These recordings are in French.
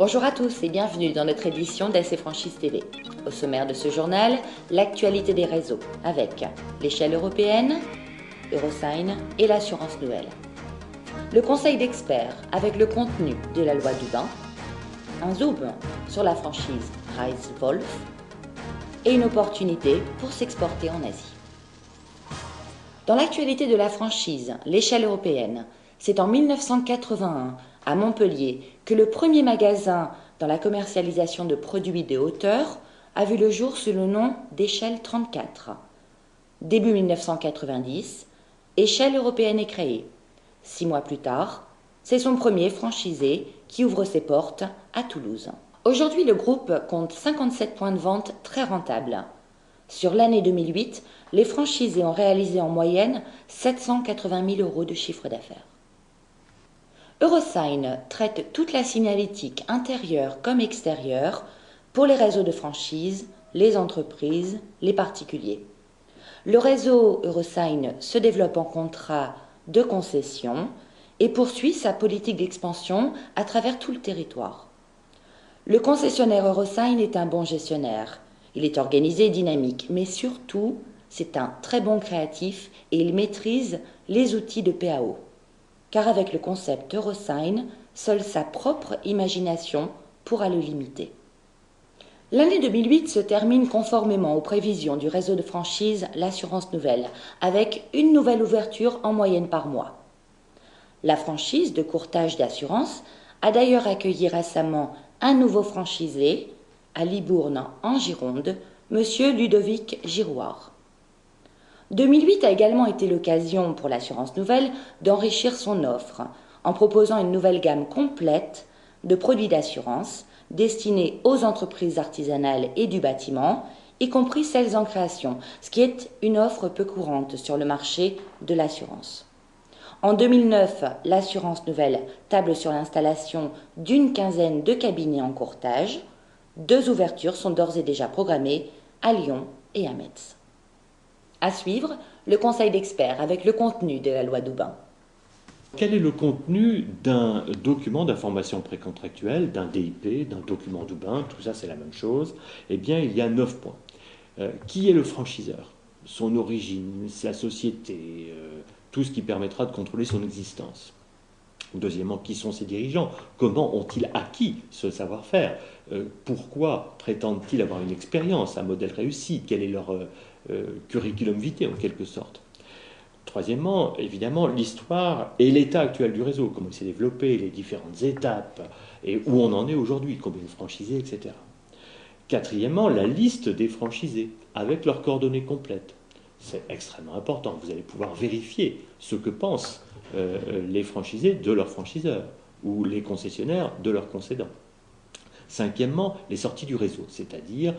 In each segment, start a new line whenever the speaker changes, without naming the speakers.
Bonjour à tous et bienvenue dans notre édition d'AC Franchise TV. Au sommaire de ce journal, l'actualité des réseaux avec l'échelle européenne, Eurosign et l'assurance nouvelle. Le conseil d'experts avec le contenu de la loi Dubin, un zoom sur la franchise Rise Wolf et une opportunité pour s'exporter en Asie. Dans l'actualité de la franchise, l'échelle européenne, c'est en 1981 à Montpellier que le premier magasin dans la commercialisation de produits de hauteur a vu le jour sous le nom d'Échelle 34. Début 1990, Échelle européenne est créée. 6 mois plus tard, c'est son premier franchisé qui ouvre ses portes à Toulouse. Aujourd'hui, le groupe compte 57 points de vente très rentables. Sur l'année 2008, les franchisés ont réalisé en moyenne 780 000 € de chiffre d'affaires. Eurosign traite toute la signalétique intérieure comme extérieure pour les réseaux de franchise, les entreprises, les particuliers. Le réseau Eurosign se développe en contrat de concession et poursuit sa politique d'expansion à travers tout le territoire. Le concessionnaire Eurosign est un bon gestionnaire. Il est organisé et dynamique, mais surtout, c'est un très bon créatif et il maîtrise les outils de PAO. Car avec le concept Eurosign, seule sa propre imagination pourra le limiter. L'année 2008 se termine conformément aux prévisions du réseau de franchise L'Assurance Nouvelle, avec une nouvelle ouverture en moyenne par mois. La franchise de courtage d'assurance a d'ailleurs accueilli récemment un nouveau franchisé, à Libourne en Gironde, M. Ludovic Girouard. 2008 a également été l'occasion pour l'assurance nouvelle d'enrichir son offre en proposant une nouvelle gamme complète de produits d'assurance destinés aux entreprises artisanales et du bâtiment, y compris celles en création, ce qui est une offre peu courante sur le marché de l'assurance. En 2009, l'assurance nouvelle table sur l'installation d'une quinzaine de cabinets en courtage. 2 ouvertures sont d'ores et déjà programmées à Lyon et à Metz. À suivre, le conseil d'experts avec le contenu de la loi Dubin.
Quel est le contenu d'un document d'information précontractuelle, d'un DIP, d'un document Dubin? Tout ça, c'est la même chose. Eh bien, il y a 9 points. Qui est le franchiseur? Son origine, sa société, tout ce qui permettra de contrôler son existence. Deuxièmement, qui sont ses dirigeants? Comment ont-ils acquis ce savoir-faire? Pourquoi prétendent-ils avoir une expérience, un modèle réussi? Quel est leur curriculum vitae en quelque sorte? Troisièmement, évidemment, l'histoire et l'état actuel du réseau, comment il s'est développé, les différentes étapes, et où on en est aujourd'hui, combien de franchisés, etc. Quatrièmement, la liste des franchisés, avec leurs coordonnées complètes. C'est extrêmement important, vous allez pouvoir vérifier ce que pensent les franchisés de leurs franchiseurs, ou les concessionnaires de leurs concédants. Cinquièmement, les sorties du réseau, c'est-à-dire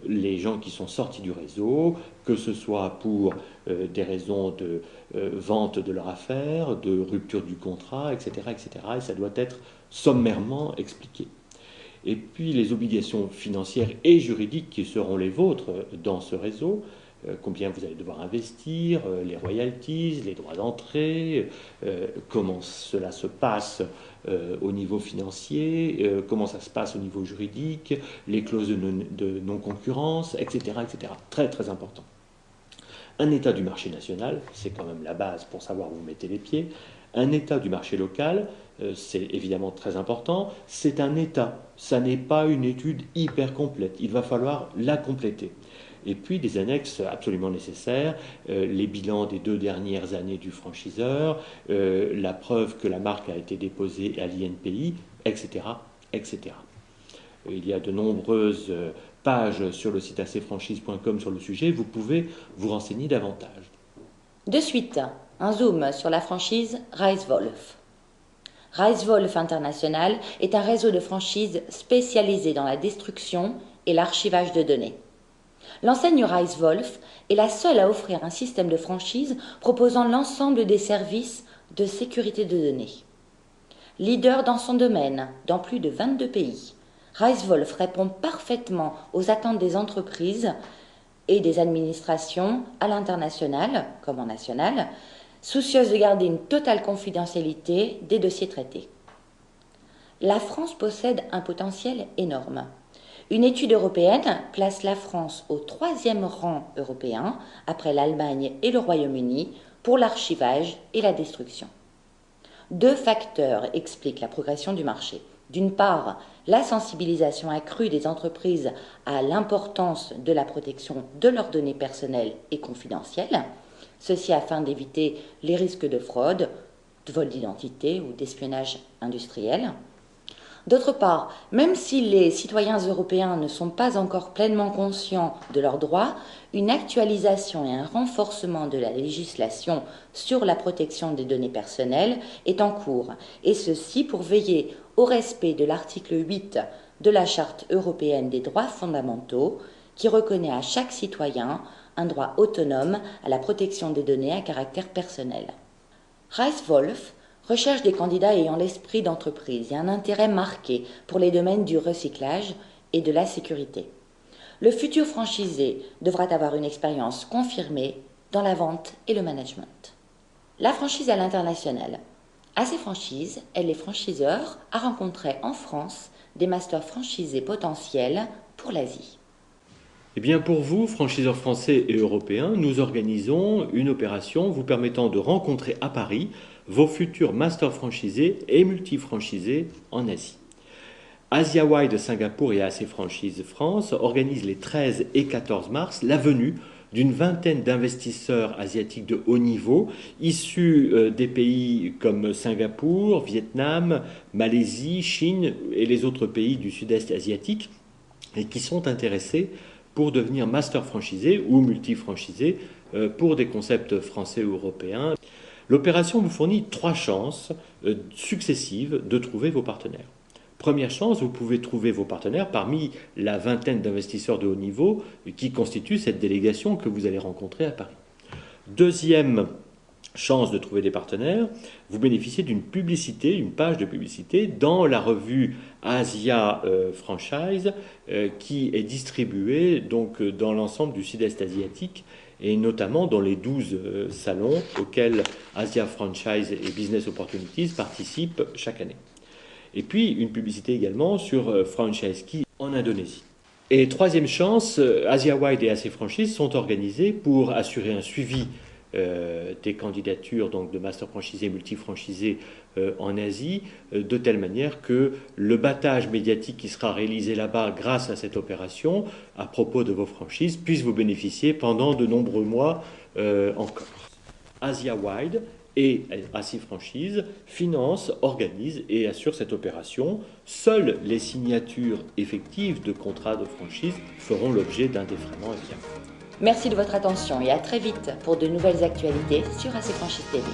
les gens qui sont sortis du réseau, que ce soit pour des raisons de vente de leur affaire, de rupture du contrat, etc., etc. Et ça doit être sommairement expliqué. Et puis les obligations financières et juridiques qui seront les vôtres dans ce réseau, combien vous allez devoir investir, les royalties, les droits d'entrée, comment cela se passe au niveau financier, comment ça se passe au niveau juridique, les clauses de non-concurrence, etc., etc. Très très important. Un état du marché national, c'est quand même la base pour savoir où vous mettez les pieds. Un état du marché local, c'est évidemment très important. C'est un état, ça n'est pas une étude hyper complète. Il va falloir la compléter. Et puis des annexes absolument nécessaires, les bilans des 2 dernières années du franchiseur, la preuve que la marque a été déposée à l'INPI, etc., etc. Il y a de nombreuses pages sur le site acfranchise.com sur le sujet, vous pouvez vous renseigner davantage.
De suite, un zoom sur la franchise Rise Wolf. Rise Wolf International est un réseau de franchises spécialisé dans la destruction et l'archivage de données. L'enseigne Rise Wolf est la seule à offrir un système de franchise proposant l'ensemble des services de sécurité de données. Leader dans son domaine, dans plus de 22 pays, Rise Wolf répond parfaitement aux attentes des entreprises et des administrations à l'international comme en national, soucieuses de garder une totale confidentialité des dossiers traités. La France possède un potentiel énorme. Une étude européenne place la France au 3e rang européen, après l'Allemagne et le Royaume-Uni, pour l'archivage et la destruction. 2 facteurs expliquent la progression du marché. D'une part, la sensibilisation accrue des entreprises à l'importance de la protection de leurs données personnelles et confidentielles, ceci afin d'éviter les risques de fraude, de vol d'identité ou d'espionnage industriel. D'autre part, même si les citoyens européens ne sont pas encore pleinement conscients de leurs droits, une actualisation et un renforcement de la législation sur la protection des données personnelles est en cours, et ceci pour veiller au respect de l'article 8 de la Charte européenne des droits fondamentaux, qui reconnaît à chaque citoyen un droit autonome à la protection des données à caractère personnel. Reiss-Wolf recherche des candidats ayant l'esprit d'entreprise et un intérêt marqué pour les domaines du recyclage et de la sécurité. Le futur franchisé devra avoir une expérience confirmée dans la vente et le management. La franchise à l'international. AC Franchise aide les franchiseurs à rencontrer en France des masters franchisés potentiels pour l'Asie.
Eh bien pour vous, franchiseurs français et européens, nous organisons une opération vous permettant de rencontrer à Paris vos futurs masters franchisés et multifranchisés en Asie. AsiaWide Singapour et AC Franchise France organisent les 13 et 14 mars la venue d'une vingtaine d'investisseurs asiatiques de haut niveau, issus des pays comme Singapour, Vietnam, Malaisie, Chine et les autres pays du sud-est asiatique, et qui sont intéressés pour devenir master franchisés ou multifranchisés pour des concepts français ou européens. L'opération vous fournit 3 chances successives de trouver vos partenaires. Première chance, vous pouvez trouver vos partenaires parmi la vingtaine d'investisseurs de haut niveau qui constituent cette délégation que vous allez rencontrer à Paris. Deuxième chance de trouver des partenaires, vous bénéficiez d'une publicité, une page de publicité dans la revue Asia Franchise qui est distribuée donc dans l'ensemble du sud-est asiatique et notamment dans les 12 salons auxquels Asia Franchise et Business Opportunities participent chaque année. Et puis une publicité également sur Franchise Key en Indonésie. Et troisième chance, AsiaWide et AC Franchise sont organisés pour assurer un suivi des candidatures donc de master franchisés et multifranchisés en Asie, de telle manière que le battage médiatique qui sera réalisé là-bas grâce à cette opération, à propos de vos franchises, puisse vous bénéficier pendant de nombreux mois encore. AsiaWide et AC Franchise financent, organisent et assurent cette opération. Seules les signatures effectives de contrats de franchise feront l'objet d'un défraiement évidemment.
Merci de votre attention et à très vite pour de nouvelles actualités sur AC Franchise TV.